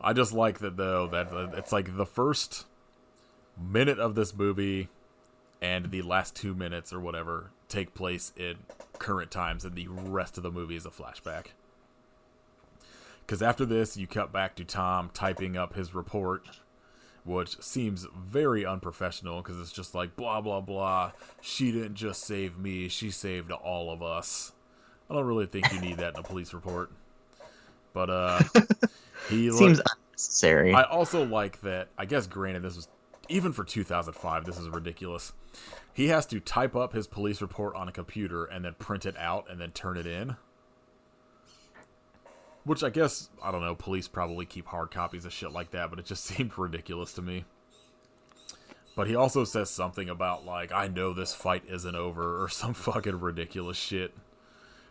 I just like that, though, that it's like the first minute of this movie and the last 2 minutes or whatever take place in current times, and the rest of the movie is a flashback. Because after this, you cut back to Tom typing up his report, which seems very unprofessional because it's just like, blah, blah, blah. She didn't just save me, she saved all of us. I don't really think you need that in a police report. But, he
seems unnecessary.
I also like that, I guess granted this was, even for 2005, this is ridiculous. He has to type up his police report on a computer and then print it out and then turn it in. Which I guess, I don't know, police probably keep hard copies of shit like that, but it just seemed ridiculous to me. But he also says something about, like, I know this fight isn't over, or some fucking ridiculous shit.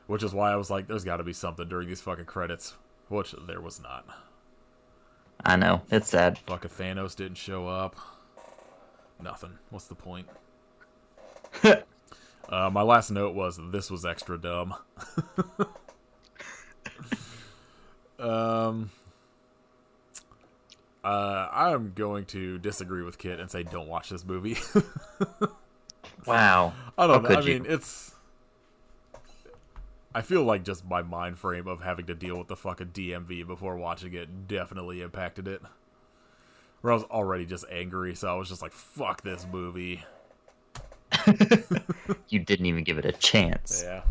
Which is why I was like, there's gotta be something during these fucking credits. Which there was not.
I know, it's sad.
Fucking Thanos didn't show up. Nothing. What's the point? My last note was, this was extra dumb. I'm going to disagree with Kit and say don't watch this movie.
Wow.
I don't know. I
you?
mean, it's I feel like just my mind frame of having to deal with the fucking DMV before watching it definitely impacted it. Where I was already just angry, so I was just like, fuck this movie.
You didn't even give it a chance.
Yeah.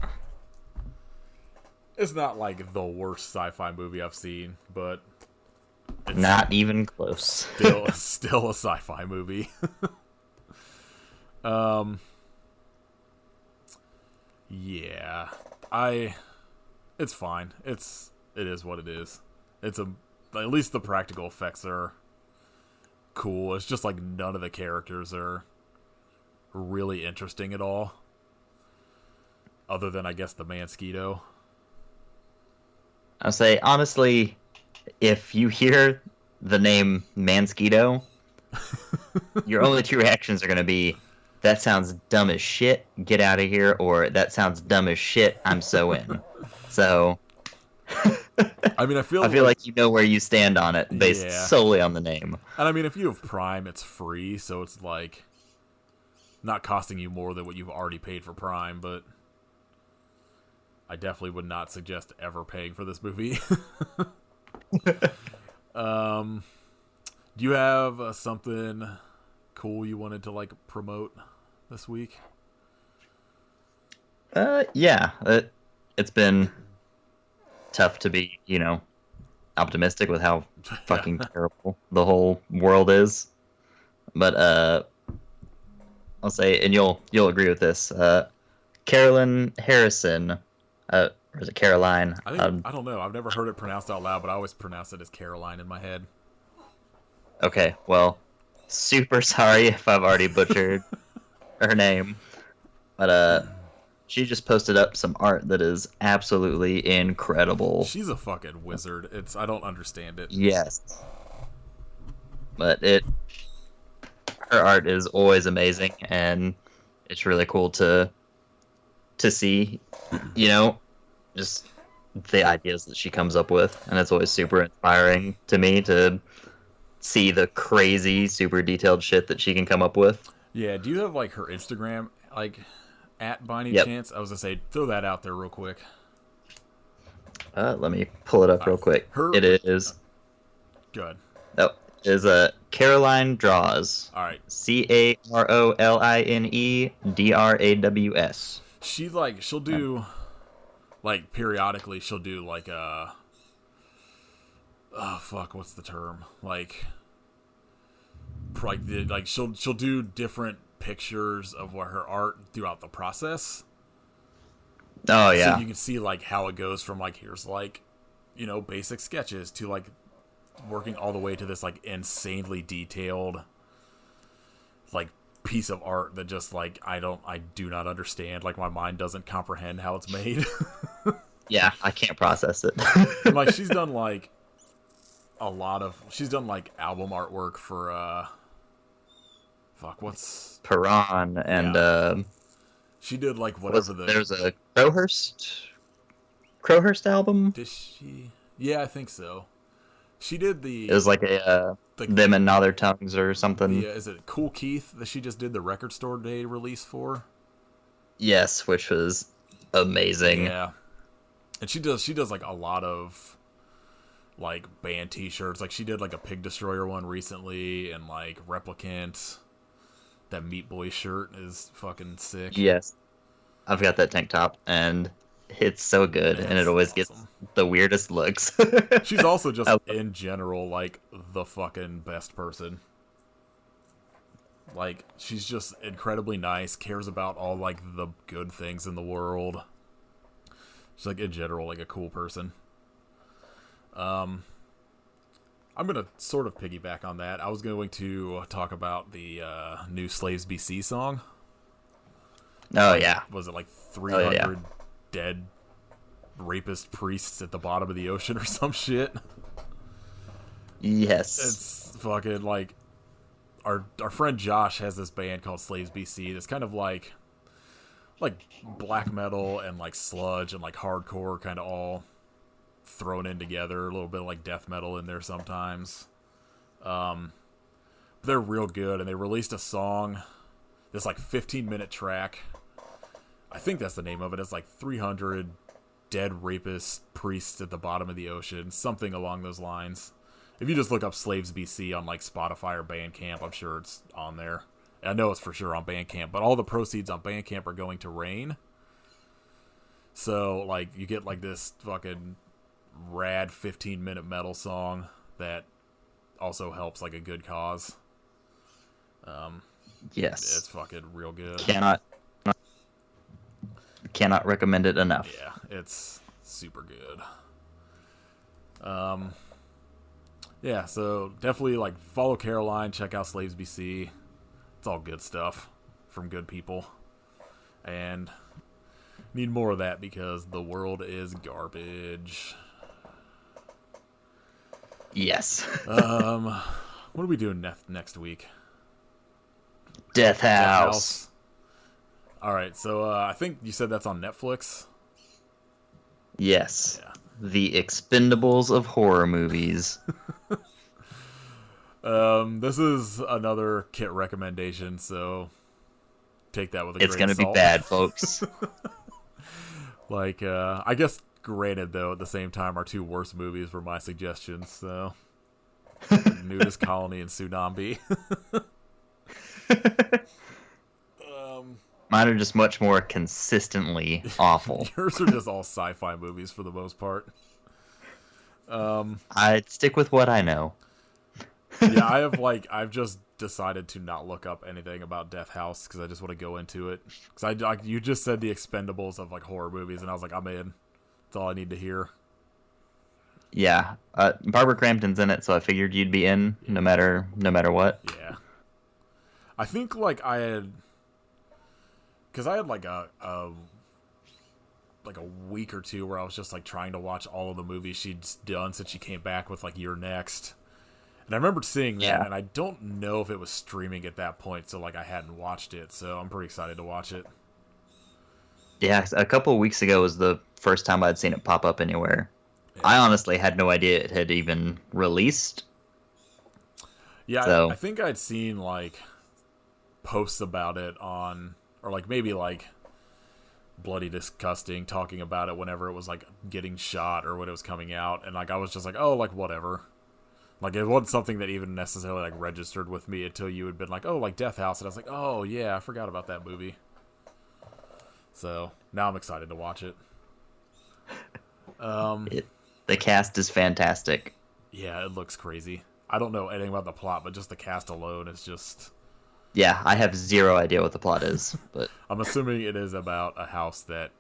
It's not like the worst sci-fi movie I've seen, but it's
Not even close.
still a sci-fi movie. Yeah. It's fine. It is what it is. At least the practical effects are cool. It's just like none of the characters are really interesting at all. Other than, I guess, the Mansquito.
I'll say, honestly, if you hear the name Mansquito, your only two reactions are going to be, that sounds dumb as shit, get out of here, or that sounds dumb as shit, I'm so in. So,
I mean, I feel
like you know where you stand on it based solely on the name.
And I mean, if you have Prime, it's free, so it's like not costing you more than what you've already paid for Prime, but I definitely would not suggest ever paying for this movie. Do you have something cool you wanted to like promote this week?
Yeah. It's been tough to be, optimistic with how fucking terrible the whole world is. But I'll say, and you'll agree with this. Carolyn Harrison, or is it Caroline?
I don't know. I've never heard it pronounced out loud, but I always pronounce it as Caroline in my head.
Okay, well, super sorry if I've already butchered her name, but she just posted up some art that is absolutely incredible.
She's a fucking wizard. I don't understand it.
Yes, but her art is always amazing, and it's really cool to see, just the ideas that she comes up with, and it's always super inspiring to me to see the crazy, super detailed shit that she can come up with.
Yeah, do you have like her Instagram at by any chance? I was gonna say throw that out there real quick.
Let me pull it up real quick. It is
good.
Oh, it is Caroline Draws.
All right.
CAROLINEDRAWS.
She'll do like periodically she'll do like oh fuck, what's the term? She'll do different pictures of her art throughout the process.
Oh yeah.
So you can see like how it goes from like here's like, basic sketches to like working all the way to this like insanely detailed like piece of art that just like I do not understand. Like my mind doesn't comprehend how it's made.
Yeah, I can't process it.
And, like she's done like album artwork for what's
Piran and
she did like whatever
there's a Crowhurst album.
Did she? Yeah, I think so. She did
It was like them and Not Their Tongues or something.
Yeah, is it Cool Keith that she just did the Record Store Day release for?
Yes, which was amazing.
Yeah, and she does like a lot of like band T-shirts. Like she did like a Pig Destroyer one recently, and like Replicant. That Meat Boy shirt is fucking sick.
Yes, I've got that tank top, and it's so good, and it always gets the weirdest looks.
She's also just, in general, like, the fucking best person. Like, she's just incredibly nice, cares about all, like, the good things in the world. She's, like, in general, like, a cool person. I'm gonna sort of piggyback on that. I was going to talk about the new Slaves BC song.
Oh, yeah.
Was it, like, 300 dead rapist priests at the bottom of the ocean or some shit?
Yes.
It's fucking like our friend Josh has this band called Slaves BC that's kind of like black metal and like sludge and like hardcore kind of all thrown in together, a little bit of like death metal in there sometimes. They're real good, and they released a song, this like 15-minute track. I think that's the name of it. It's like 300 dead rapist priests at the bottom of the ocean, something along those lines. If you just look up Slaves BC on like Spotify or Bandcamp, I'm sure it's on there. I know it's for sure on Bandcamp, but all the proceeds on Bandcamp are going to Rain. So, like, you get, like, this fucking rad 15-minute metal song that also helps, like, a good cause.
Yes.
It's fucking real good.
Cannot recommend it enough.
Yeah, it's super good. Yeah, so definitely, like, follow Caroline, check out Slaves BC. It's all good stuff from good people. And need more of that because the world is garbage.
Yes.
What are we doing next week?
Death House.
Alright, so I think you said that's on Netflix?
Yes.
Yeah.
The Expendables of horror movies.
This is another kit recommendation, so take that with a
It's
grain
gonna
of
be
salt.
bad, folks.
Like, I guess, granted, though, at the same time, our two worst movies were my suggestions, so... Nudist Colony and Tsunami.
Mine are just much more consistently awful.
Yours are just all sci-fi movies for the most part.
I'd stick with what I know.
Yeah, I've just decided to not look up anything about Death House because I just want to go into it. Because you just said the Expendables of like horror movies, and I was like, I'm in. That's all I need to hear.
Yeah, Barbara Crampton's in it, so I figured you'd be in no matter what.
Yeah, I think like I had, because I had like a week or two where I was just like trying to watch all of the movies she'd done since she came back with like You're Next. And I remembered seeing that, and I don't know if it was streaming at that point, so like I hadn't watched it, so I'm pretty excited to watch it.
Yeah, a couple of weeks ago was the first time I'd seen it pop up anywhere.
Yeah.
I honestly had no idea it had even released.
Yeah,
So.
I think I'd seen like posts about it on, or like maybe like Bloody Disgusting talking about it whenever it was like getting shot or when it was coming out, and like I was just like, oh, like whatever. Like, it wasn't something that even necessarily, like, registered with me until you had been like, oh, like, Death House. And I was like, oh, yeah, I forgot about that movie. So, now I'm excited to watch it.
The cast is fantastic.
Yeah, it looks crazy. I don't know anything about the plot, but just the cast alone is just...
Yeah, I have zero idea what the plot is, but...
I'm assuming it is about a house that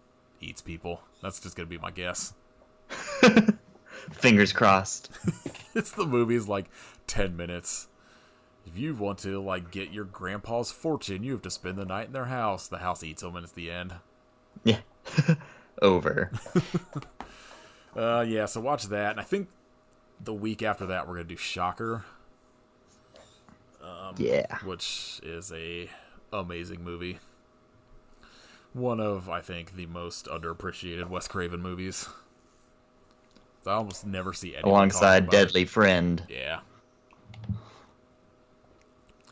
eats people. That's just going to be my guess.
Fingers crossed.
It's the movie's like 10 minutes. If you want to like get your grandpa's fortune, you have to spend the night in their house. The house eats them, and it's the end.
Yeah. Over.
Yeah, so watch that. And I think the week after that, we're going to do Shocker.
Yeah.
Which is a amazing movie. One of, I think, the most underappreciated Wes Craven movies. I almost never see anyone
Alongside
talk about
Deadly
it.
Friend.
Yeah.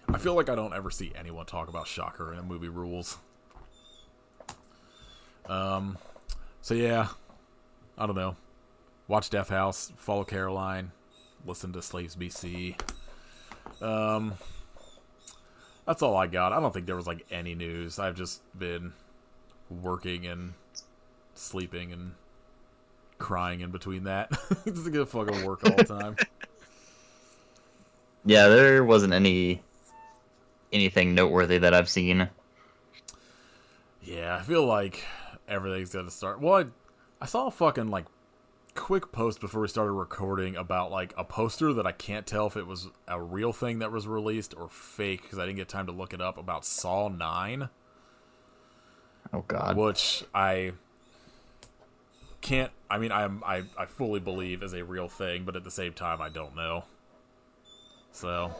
I feel like I don't ever see anyone talk about Shocker in a movie rules. So yeah, I don't know. Watch Death House, follow Caroline, listen to Slaves BC. That's all I got. I don't think there was like any news. I've just been working and sleeping and crying in between that. Just gonna fucking work all the time.
Yeah, there wasn't anything noteworthy that I've seen.
Yeah, I feel like everything's gonna start. Well, I saw a fucking like quick post before we started recording about like a poster that I can't tell if it was a real thing that was released or fake because I didn't get time to look it up, about Saw 9.
Oh God.
Which I can't. I mean, I fully believe is a real thing, but at the same time, I don't know. So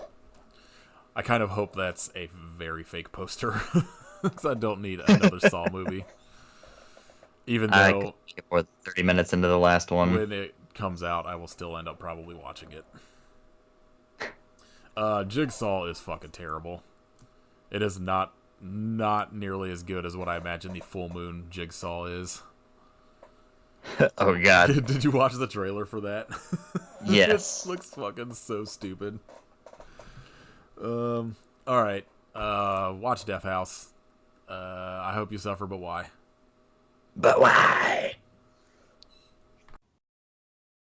I kind of hope that's a very fake poster because I don't need another Saw movie. Even
I
though
could make it more than 30 minutes into the last one.
when it comes out, I will still end up probably watching it. Jigsaw is fucking terrible. It is not nearly as good as what I imagine the Full Moon Jigsaw is.
Oh God.
Did you watch the trailer for that? It
Yes.
looks fucking so stupid. All right. Watch Death House. I hope you suffer, but why?
But why?